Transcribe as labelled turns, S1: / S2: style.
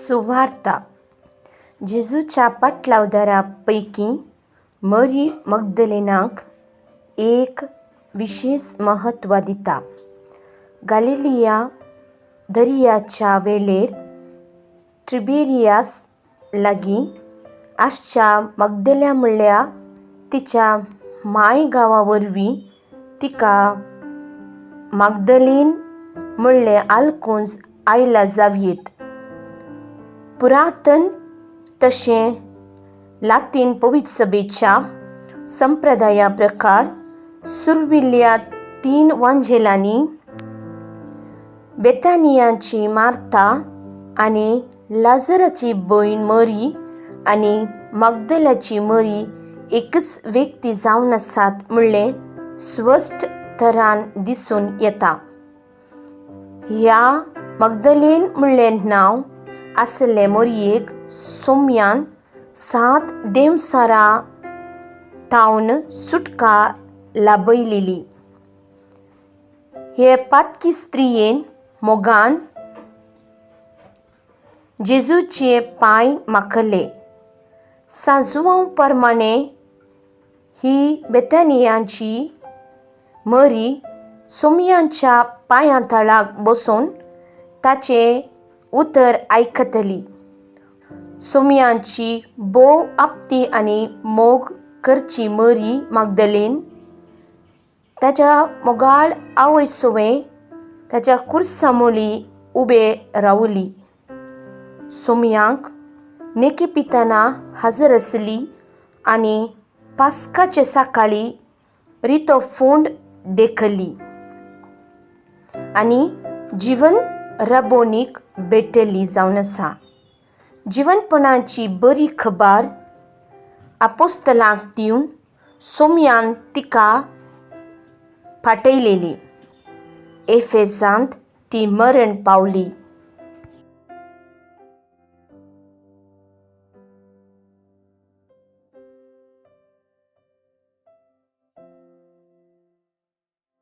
S1: सुवार्ता. जेजूच्या पाटलावदारापैकी मरी मग्दलेनाक एक विशेष महत्व दिता. गलिलिया दर्याच्या वेळेर तिबेरियास लागीं आसच्या मग्दल्या म्हणल्या तिच्या माय गांवावरवीं तिका मग्दलेन म्हणलें आयकून आयला जावयेत. पुरातन तशें लातीन पवित्र सभेच्या संप्रदाया प्रकार सुरविल्ल्या 3 वांजेलांनी बेतानियाची मार्था आनी लाजराची भयण मरी आनी मग्दलाची मरी एकच व्यक्ती जावन आसात म्हणलें स्पश्ट तरान दिसून येता. ह्या मग्दलेन म्हणलें नांव आसले मरयेक सोम्यान 7 देंवसारां थावन सुटका लाभयलेली. हे पातकी स्त्रियेन मोगान जेजूचे पांय माखले. सांजवां प्रमाणे ही बेतानियाची मरी सोम्याच्या पांया तळाक बसून ताचें उतर आयकतली. सोम्याची बोव आपती आनी मोग करची मरी मग्दलेन ताच्या मोगाळ आवय सोवें ताच्या कुर्सामोली उबे रावली. सोम्यांक नेके पिताना हजर आसली आनी पास्काचे सकाळी रितो फोंड देखली आनी जीवन राबोवनीक भेटली जावन आसा. जिवनपणाची बरी खबर आपोस्तलांक दिवन सोम्यान तिका फाटयलेली. एफेसांत ती मरण पावली.